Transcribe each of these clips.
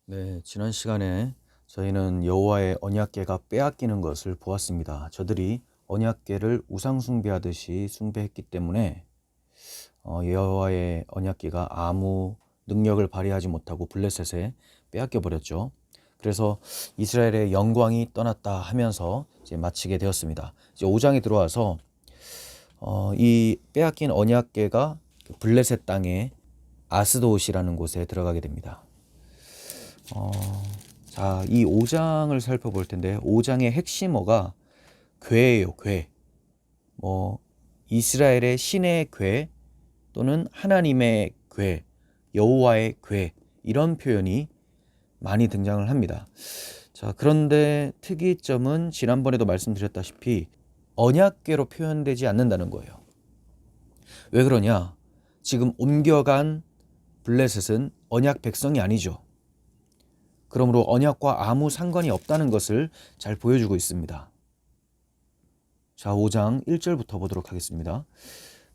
네, 지난 시간에 저희는 여호와의 언약궤가 빼앗기는 것을 보았습니다. 저들이 언약궤를 우상 숭배하듯이 숭배했기 때문에 여호와의 언약궤가 아무 능력을 발휘하지 못하고 블레셋에 빼앗겨 버렸죠. 그래서 이스라엘의 영광이 떠났다 하면서 이제 마치게 되었습니다. 이제 5장에 들어와서 이 빼앗긴 언약궤가 블레셋 땅의 아스돗이라는 곳에 들어가게 됩니다. 자, 이 5장을 살펴볼 텐데 5장의 핵심어가 궤예요, 궤. 이스라엘의 신의 궤 또는 하나님의 궤, 여호와의 궤 이런 표현이 많이 등장을 합니다. 자, 그런데 특이점은 지난번에도 말씀드렸다시피 언약궤로 표현되지 않는다는 거예요. 왜 그러냐? 지금 옮겨간 블레셋은 언약 백성이 아니죠. 그러므로 언약과 아무 상관이 없다는 것을 잘 보여주고 있습니다. 자, 5장 1절부터 보도록 하겠습니다.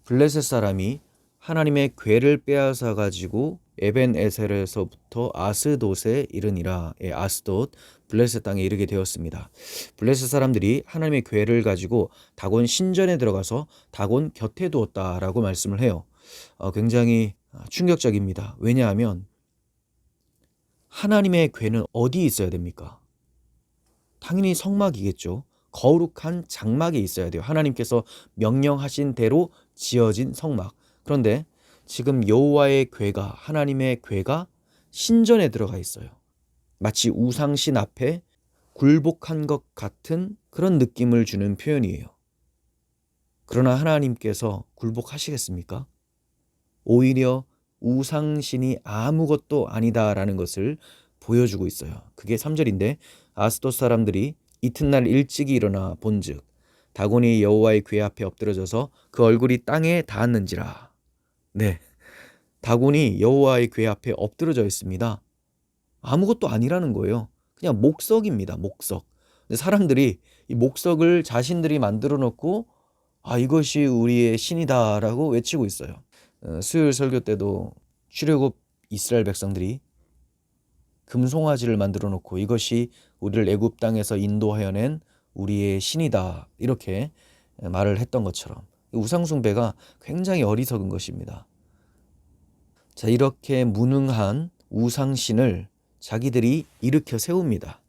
블레셋 사람이 하나님의 궤를 빼앗아 가지고 에벤에셀에서부터 아스돗에 이르니라. 아스돗, 블레셋 땅에 이르게 되었습니다. 블레셋 사람들이 하나님의 궤를 가지고 다곤 신전에 들어가서 다곤 곁에 두었다라고 말씀을 해요. 굉장히 충격적입니다. 왜냐하면 하나님의 궤는 어디에 있어야 됩니까? 당연히 성막이겠죠. 거룩한 장막에 있어야 돼요. 하나님께서 명령하신 대로 지어진 성막. 그런데 지금 여호와의 궤가, 하나님의 궤가 신전에 들어가 있어요. 마치 우상신 앞에 굴복한 것 같은 그런 느낌을 주는 표현이에요. 그러나 하나님께서 굴복하시겠습니까? 오히려 우상신이 아무것도 아니다라는 것을 보여주고 있어요. 그게 3절인데 아스돗 사람들이 이튿날 일찍이 일어나 본즉 다곤이 여호와의 궤 앞에 엎드러져서 그 얼굴이 땅에 닿았는지라. 네, 다곤이 여호와의 궤 앞에 엎드러져 있습니다. 아무것도 아니라는 거예요. 그냥 목석입니다. 목석. 근데 사람들이 이 목석을 자신들이 만들어 놓고 이것이 우리의 신이다라고 외치고 있어요. 수요일 설교 때도 출애굽 이스라엘 백성들이 금송아지를 만들어 놓고 이것이 우리를 애굽 땅에서 인도하여 낸 우리의 신이다 이렇게 말을 했던 것처럼 우상 숭배가 굉장히 어리석은 것입니다. 자, 이렇게 무능한 우상신을 자기들이 일으켜 세웁니다.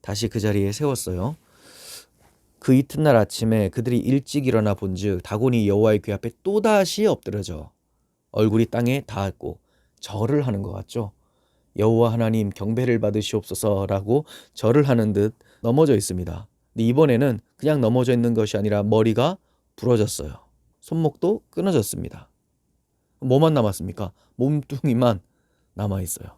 다시 그 자리에 세웠어요. 그 이튿날 아침에 그들이 일찍 일어나 본즉 다곤이 여호와의 궤 앞에 또다시 엎드려져 얼굴이 땅에 닿았고 절을 하는 것 같죠. 여호와 하나님 경배를 받으시옵소서라고 절을 하는 듯 넘어져 있습니다. 근데 이번에는 그냥 넘어져 있는 것이 아니라 머리가 부러졌어요. 손목도 끊어졌습니다. 뭐만 남았습니까? 몸뚱이만 남아있어요.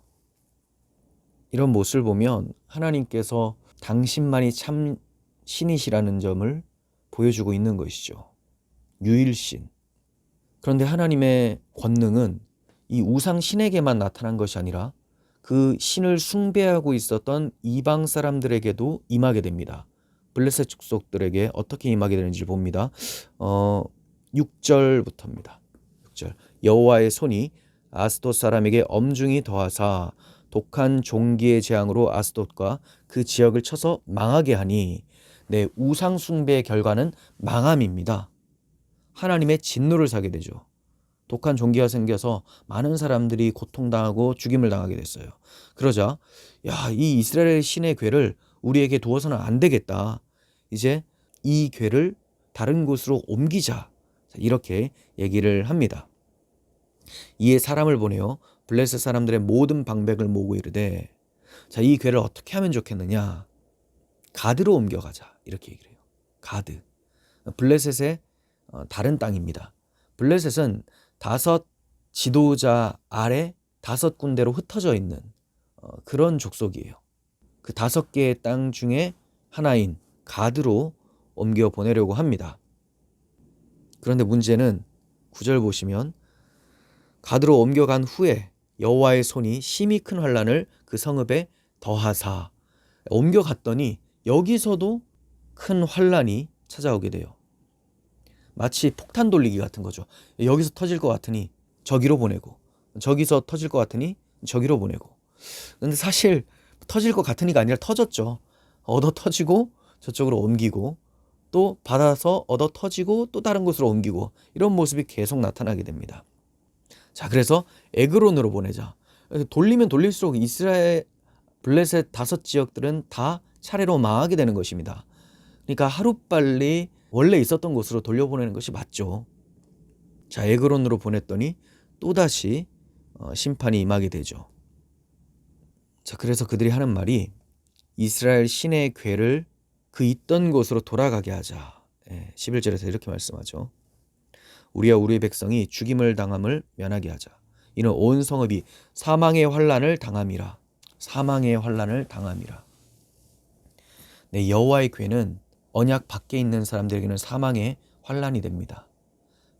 이런 모습을 보면 하나님께서 당신만이 참 신이시라는 점을 보여주고 있는 것이죠. 유일신. 그런데 하나님의 권능은 이 우상 신에게만 나타난 것이 아니라 그 신을 숭배하고 있었던 이방 사람들에게도 임하게 됩니다. 블레셋 족속들에게 어떻게 임하게 되는지 봅니다. 6절부터입니다. 6절. 여호와의 손이 아스돗 사람에게 엄중히 더하사 독한 종기의 재앙으로 아스돗과 그 지역을 쳐서 망하게 하니 내 우상 숭배의 결과는 망함입니다. 하나님의 진노를 사게 되죠. 독한 종기가 생겨서 많은 사람들이 고통당하고 죽임을 당하게 됐어요. 그러자 이 이스라엘 신의 궤를 우리에게 두어서는 안 되겠다. 이제 이 궤를 다른 곳으로 옮기자. 이렇게 얘기를 합니다. 이에 사람을 보내어 블레셋 사람들의 모든 방백을 모으고 이르되 이 궤를 어떻게 하면 좋겠느냐. 가드로 옮겨가자. 이렇게 얘기를 해요. 가드. 블레셋의 다른 땅입니다. 블레셋은 5 지도자 아래 5 군데로 흩어져 있는 그런 족속이에요. 그 5개의 땅 중에 하나인 가드로 옮겨 보내려고 합니다. 그런데 문제는 9절 보시면 가드로 옮겨간 후에 여호와의 손이 심히 큰 환란을 그 성읍에 더하사 옮겨갔더니 여기서도 큰 환란이 찾아오게 돼요. 마치 폭탄 돌리기 같은 거죠. 여기서 터질 것 같으니 저기로 보내고 저기서 터질 것 같으니 저기로 보내고 근데 사실 터질 것 같으니까 아니라 터졌죠. 얻어 터지고 저쪽으로 옮기고 또 받아서 얻어 터지고 또 다른 곳으로 옮기고 이런 모습이 계속 나타나게 됩니다. 자, 그래서 에그론으로 보내자. 돌리면 돌릴수록 이스라엘 블레셋 5지역들은 다 차례로 망하게 되는 것입니다. 그러니까 하루빨리 원래 있었던 곳으로 돌려보내는 것이 맞죠. 자, 에그론으로 보냈더니 또다시 심판이 임하게 되죠. 자, 그래서 그들이 하는 말이 이스라엘 신의 궤를 그 있던 곳으로 돌아가게 하자. 11절에서 이렇게 말씀하죠. 우리와 우리 백성이 죽임을 당함을 면하게 하자. 이는 온 성읍이 사망의 환난을 당함이라. 사망의 환난을 당함이라. 네, 여호와의 궤는 언약 밖에 있는 사람들에게는 사망의 환난이 됩니다.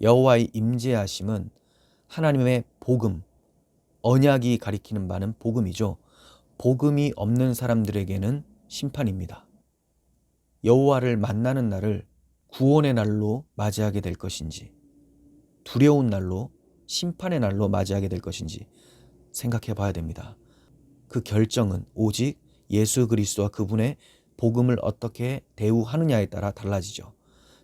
여호와의 임재하심은 하나님의 복음, 언약이 가리키는 바는 복음이죠. 복음이 없는 사람들에게는 심판입니다. 여호와를 만나는 날을 구원의 날로 맞이하게 될 것인지 두려운 날로 심판의 날로 맞이하게 될 것인지 생각해 봐야 됩니다. 그 결정은 오직 예수 그리스도와 그분의 복음을 어떻게 대우하느냐에 따라 달라지죠.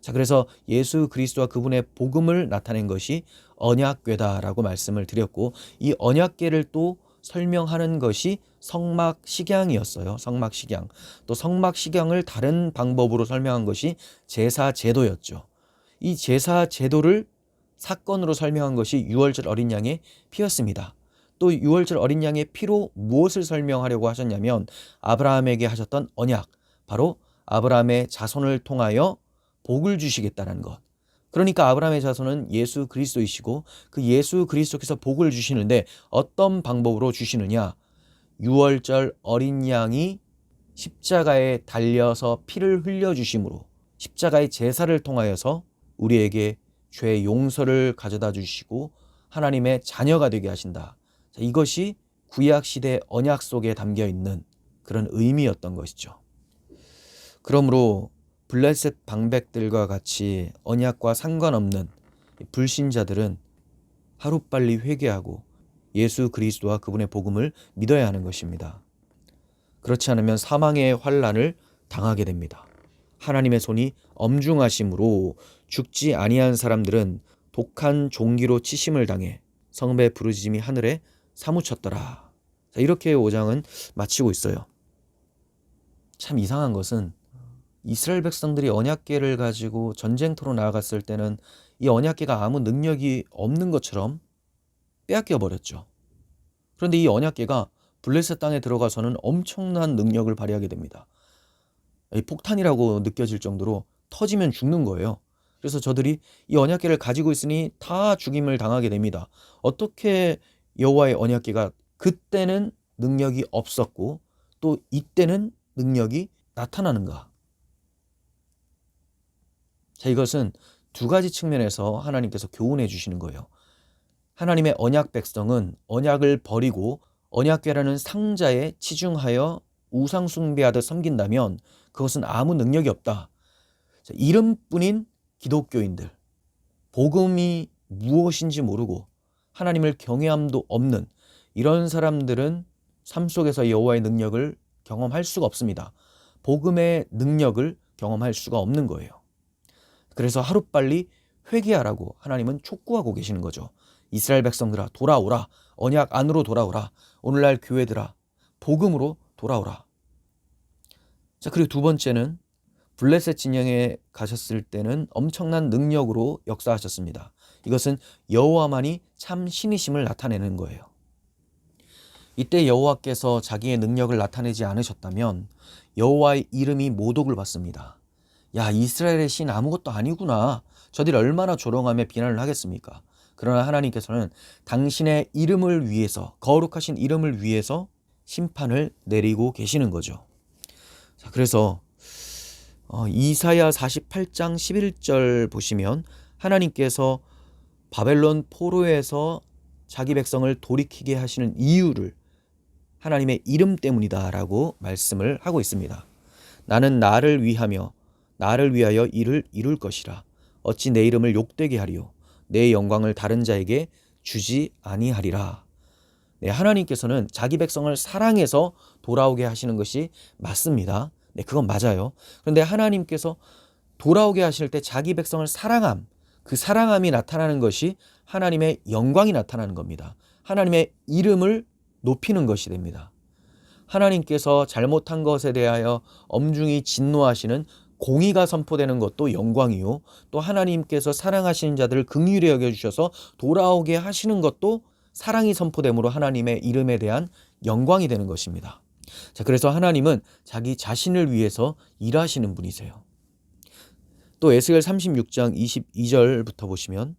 자, 그래서 예수 그리스도와 그분의 복음을 나타낸 것이 언약궤다라고 말씀을 드렸고, 이 언약궤를 또 설명하는 것이 성막식양이었어요. 성막식양. 또 성막식양을 다른 방법으로 설명한 것이 제사제도였죠. 이 제사제도를 사건으로 설명한 것이 유월절 어린 양의 피였습니다. 또 유월절 어린 양의 피로 무엇을 설명하려고 하셨냐면 아브라함에게 하셨던 언약, 바로 아브라함의 자손을 통하여 복을 주시겠다는 것. 그러니까 아브라함의 자손은 예수 그리스도이시고 그 예수 그리스도께서 복을 주시는데 어떤 방법으로 주시느냐? 유월절 어린 양이 십자가에 달려서 피를 흘려주심으로 십자가의 제사를 통하여서 우리에게 죄의 용서를 가져다 주시고 하나님의 자녀가 되게 하신다. 자, 이것이 구약시대 언약 속에 담겨 있는 그런 의미였던 것이죠. 그러므로 블레셋 방백들과 같이 언약과 상관없는 불신자들은 하루빨리 회개하고 예수 그리스도와 그분의 복음을 믿어야 하는 것입니다. 그렇지 않으면 사망의 환난을 당하게 됩니다. 하나님의 손이 엄중하심으로 죽지 아니한 사람들은 독한 종기로 치심을 당해 성배 부르짖음이 하늘에 사무쳤더라. 자, 이렇게 5장은 마치고 있어요. 참 이상한 것은 이스라엘 백성들이 언약궤를 가지고 전쟁터로 나아갔을 때는 이 언약궤가 아무 능력이 없는 것처럼 빼앗겨 버렸죠. 그런데 이 언약궤가 블레셋 땅에 들어가서는 엄청난 능력을 발휘하게 됩니다. 폭탄이라고 느껴질 정도로 터지면 죽는 거예요. 그래서 저들이 이 언약궤를 가지고 있으니 다 죽임을 당하게 됩니다. 어떻게 여호와의 언약궤가 그때는 능력이 없었고 또 이때는 능력이 나타나는가? 자, 이것은 두 가지 측면에서 하나님께서 교훈해 주시는 거예요. 하나님의 언약 백성은 언약을 버리고 언약궤라는 상자에 치중하여 우상 숭배하듯 섬긴다면 그것은 아무 능력이 없다. 자, 이름뿐인 기독교인들, 복음이 무엇인지 모르고 하나님을 경외함도 없는 이런 사람들은 삶 속에서 여호와의 능력을 경험할 수가 없습니다. 복음의 능력을 경험할 수가 없는 거예요. 그래서 하루빨리 회개하라고 하나님은 촉구하고 계시는 거죠. 이스라엘 백성들아, 돌아오라. 언약 안으로 돌아오라. 오늘날 교회들아, 복음으로 돌아오라. 자, 그리고 두 번째는 블레셋 진영에 가셨을 때는 엄청난 능력으로 역사하셨습니다. 이것은 여호와만이 참 신이심을 나타내는 거예요. 이때 여호와께서 자기의 능력을 나타내지 않으셨다면 여호와의 이름이 모독을 받습니다. 야, 이스라엘의 신 아무것도 아니구나. 저들이 얼마나 조롱하며 비난을 하겠습니까? 그러나 하나님께서는 당신의 이름을 위해서, 거룩하신 이름을 위해서 심판을 내리고 계시는 거죠. 자, 그래서 이사야 48장 11절 보시면 하나님께서 바벨론 포로에서 자기 백성을 돌이키게 하시는 이유를 하나님의 이름 때문이다라고 말씀을 하고 있습니다. 나는 나를 위하여 이를 이룰 것이라. 어찌 내 이름을 욕되게 하리요. 내 영광을 다른 자에게 주지 아니하리라. 네, 하나님께서는 자기 백성을 사랑해서 돌아오게 하시는 것이 맞습니다. 네, 그건 맞아요. 그런데 하나님께서 돌아오게 하실 때 자기 백성을 사랑함, 그 사랑함이 나타나는 것이 하나님의 영광이 나타나는 겁니다. 하나님의 이름을 높이는 것이 됩니다. 하나님께서 잘못한 것에 대하여 엄중히 진노하시는 공의가 선포되는 것도 영광이요, 또 하나님께서 사랑하시는 자들을 긍휼히 여겨주셔서 돌아오게 하시는 것도 사랑이 선포됨으로 하나님의 이름에 대한 영광이 되는 것입니다. 자, 그래서 하나님은 자기 자신을 위해서 일하시는 분이세요. 또 에스겔 36장 22절부터 보시면,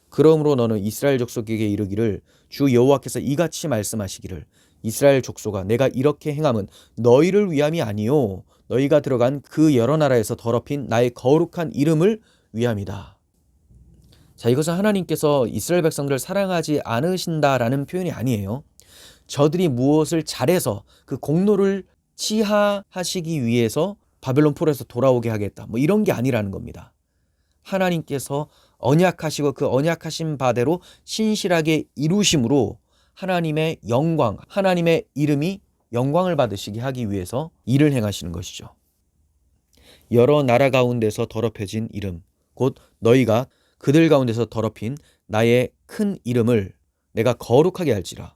그러므로 너는 이스라엘 족속에게 이르기를 주 여호와께서 이같이 말씀하시기를 이스라엘 족속아, 내가 이렇게 행함은 너희를 위함이 아니요 너희가 들어간 그 여러 나라에서 더럽힌 나의 거룩한 이름을 위함이다. 자, 이것은 하나님께서 이스라엘 백성들을 사랑하지 않으신다라는 표현이 아니에요. 저들이 무엇을 잘해서 그 공로를 치하하시기 위해서 바벨론 포로에서 돌아오게 하겠다, 뭐 이런 게 아니라는 겁니다. 하나님께서 언약하시고 그 언약하신 바대로 신실하게 이루심으로 하나님의 영광, 하나님의 이름이 영광을 받으시게 하기 위해서 일을 행하시는 것이죠. 여러 나라 가운데서 더럽혀진 이름, 곧 너희가 그들 가운데서 더럽힌 나의 큰 이름을 내가 거룩하게 할지라.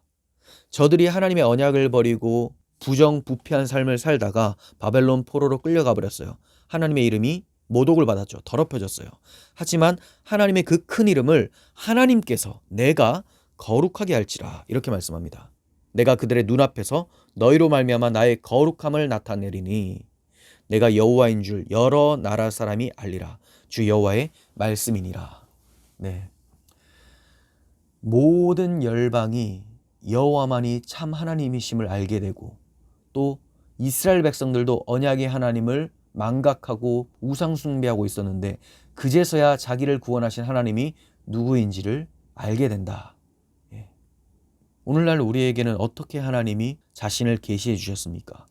저들이 하나님의 언약을 버리고 부정부패한 삶을 살다가 바벨론 포로로 끌려가 버렸어요. 하나님의 이름이 모독을 받았죠. 더럽혀졌어요. 하지만 하나님의 그 큰 이름을 하나님께서 내가 거룩하게 할지라, 이렇게 말씀합니다. 내가 그들의 눈앞에서 너희로 말미암아 나의 거룩함을 나타내리니 내가 여호와인 줄 여러 나라 사람이 알리라. 주 여호와의 말씀이니라. 네. 모든 열방이 여호와만이 참 하나님이심을 알게 되고, 또 이스라엘 백성들도 언약의 하나님을 망각하고 우상 숭배하고 있었는데 그제서야 자기를 구원하신 하나님이 누구인지를 알게 된다. 예. 오늘날 우리에게는 어떻게 하나님이 자신을 계시해 주셨습니까?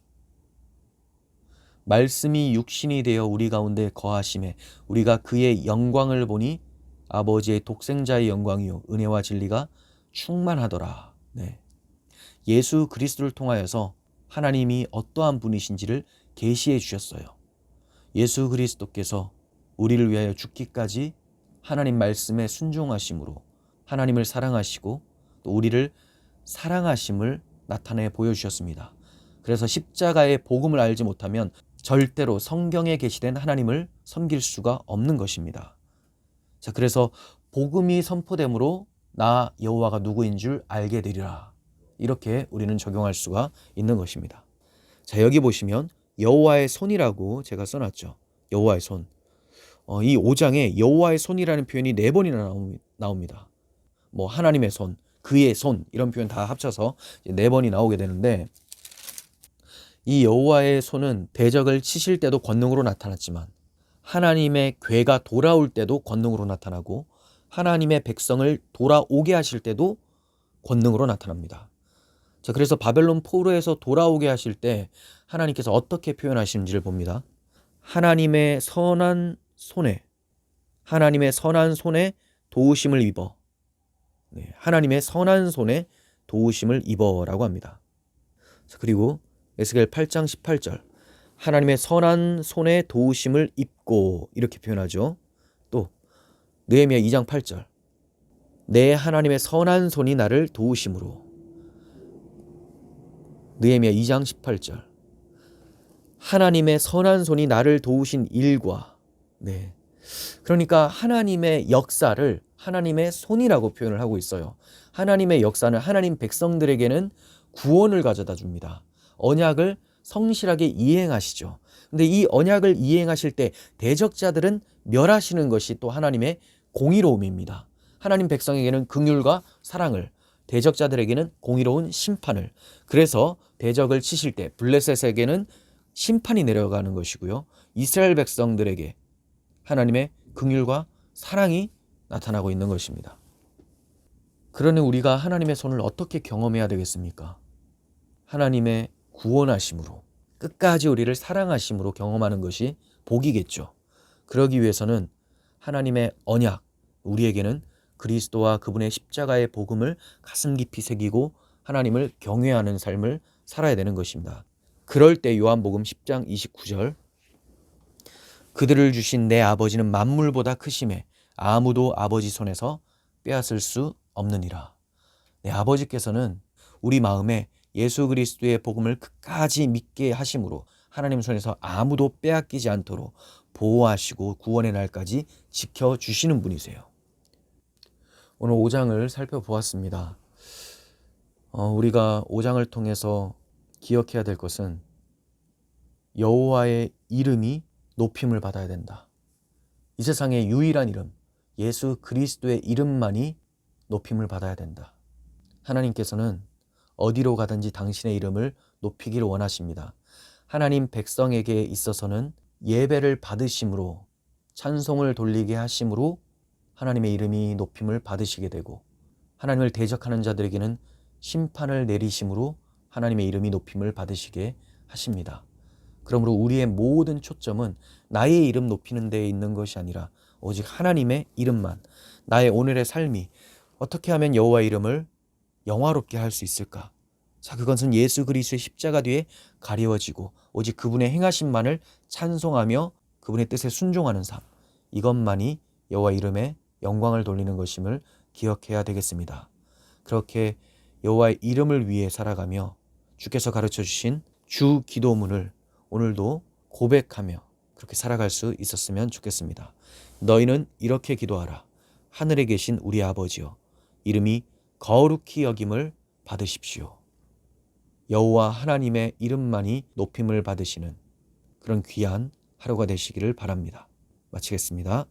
말씀이 육신이 되어 우리 가운데 거하심에 우리가 그의 영광을 보니 아버지의 독생자의 영광이요 은혜와 진리가 충만하더라. 네. 예수 그리스도를 통하여서 하나님이 어떠한 분이신지를 계시해 주셨어요. 예수 그리스도께서 우리를 위하여 죽기까지 하나님 말씀에 순종하심으로 하나님을 사랑하시고 또 우리를 사랑하심을 나타내 보여주셨습니다. 그래서 십자가의 복음을 알지 못하면 절대로 성경에 계시된 하나님을 섬길 수가 없는 것입니다. 자, 그래서 복음이 선포됨으로 나 여호와가 누구인 줄 알게 되리라. 이렇게 우리는 적용할 수가 있는 것입니다. 자, 여기 보시면 여호와의 손이라고 제가 써놨죠. 여호와의 손. 이 5장에 여호와의 손이라는 표현이 4번이나 나옵니다. 뭐 하나님의 손, 그의 손 이런 표현 다 합쳐서 4번이 나오게 되는데, 이 여호와의 손은 대적을 치실 때도 권능으로 나타났지만 하나님의 괴가 돌아올 때도 권능으로 나타나고 하나님의 백성을 돌아오게 하실 때도 권능으로 나타납니다. 자, 그래서 바벨론 포로에서 돌아오게 하실 때 하나님께서 어떻게 표현하시는지를 봅니다. 하나님의 선한 손에 도우심을 입어. 네, 하나님의 선한 손에 도우심을 입어라고 합니다. 자, 그리고 에스겔 8장 18절 하나님의 선한 손에 도우심을 입고 이렇게 표현하죠. 또 느헤미야 2장 8절 내 하나님의 선한 손이 나를 도우심으로. 느헤미야 2장 18절 하나님의 선한 손이 나를 도우신 일과. 네. 그러니까 하나님의 역사를 하나님의 손이라고 표현을 하고 있어요. 하나님의 역사는 하나님 백성들에게는 구원을 가져다 줍니다. 언약을 성실하게 이행하시죠. 근데 이 언약을 이행하실 때 대적자들은 멸하시는 것이 또 하나님의 공의로움입니다. 하나님 백성에게는 긍휼과 사랑을, 대적자들에게는 공의로운 심판을. 그래서 대적을 치실 때 블레셋에게는 심판이 내려가는 것이고요, 이스라엘 백성들에게 하나님의 긍휼과 사랑이 나타나고 있는 것입니다. 그러니 우리가 하나님의 손을 어떻게 경험해야 되겠습니까? 하나님의 구원하심으로, 끝까지 우리를 사랑하심으로 경험하는 것이 복이겠죠. 그러기 위해서는 하나님의 언약, 우리에게는 그리스도와 그분의 십자가의 복음을 가슴 깊이 새기고 하나님을 경외하는 삶을 살아야 되는 것입니다. 그럴 때 요한복음 10장 29절 그들을 주신 내 아버지는 만물보다 크심에 아무도 아버지 손에서 빼앗을 수 없느니라. 네, 아버지께서는 우리 마음에 예수 그리스도의 복음을 끝까지 믿게 하심으로 하나님 손에서 아무도 빼앗기지 않도록 보호하시고 구원의 날까지 지켜주시는 분이세요. 오늘 5장을 살펴보았습니다. 우리가 5장을 통해서 기억해야 될 것은 여호와의 이름이 높임을 받아야 된다. 이 세상의 유일한 이름, 예수 그리스도의 이름만이 높임을 받아야 된다. 하나님께서는 어디로 가든지 당신의 이름을 높이기를 원하십니다. 하나님 백성에게 있어서는 예배를 받으심으로 찬송을 돌리게 하심으로 하나님의 이름이 높임을 받으시게 되고 하나님을 대적하는 자들에게는 심판을 내리심으로 하나님의 이름이 높임을 받으시게 하십니다. 그러므로 우리의 모든 초점은 나의 이름 높이는 데에 있는 것이 아니라 오직 하나님의 이름만, 나의 오늘의 삶이 어떻게 하면 여호와의 이름을 영화롭게 할 수 있을까? 자, 그것은 예수 그리스도의 십자가 뒤에 가리워지고 오직 그분의 행하심만을 찬송하며 그분의 뜻에 순종하는 삶, 이것만이 여호와 이름에 영광을 돌리는 것임을 기억해야 되겠습니다. 그렇게 여호와의 이름을 위해 살아가며 주께서 가르쳐 주신 주 기도문을 오늘도 고백하며 그렇게 살아갈 수 있었으면 좋겠습니다. 너희는 이렇게 기도하라. 하늘에 계신 우리 아버지여, 이름이 거룩히 여김을 받으십시오. 여호와 하나님의 이름만이 높임을 받으시는 그런 귀한 하루가 되시기를 바랍니다. 마치겠습니다.